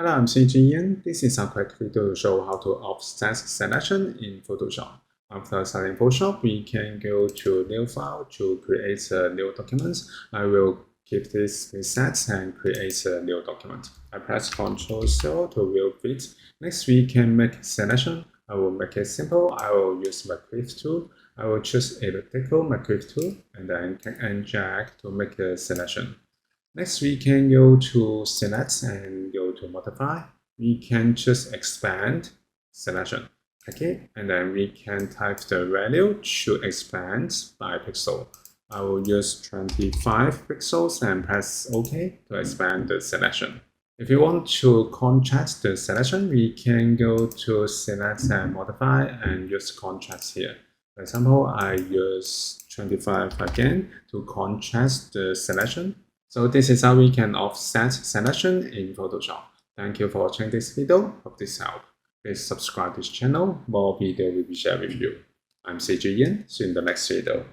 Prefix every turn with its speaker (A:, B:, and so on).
A: Hello, I'm CG Ian. This is a quick video to show how to offset selection in Photoshop. After starting Photoshop, we can go to New File to create a new document. I will keep this reset and create a new document. I press Ctrl 0 to view it. Next, we can make selection. I will make it simple. I will use my Clip tool. I will choose elliptical my Clip tool and then click and drag to make a selection. Next, we can go to select and go to modify. We can just expand selection. Okay, and then we can type the value to expand by pixel. I will use 25 pixels and press OK to expand the selection. If you want to contrast the selection, we can go to select and modify and use contrast here. For example, I use 25 again to contrast the selection. So this is how we can offset selection in Photoshop. Thank you for watching this video. Hope this helped. Please subscribe to this channel. More video will be shared with you. I'm CG Ian. See you in the next video.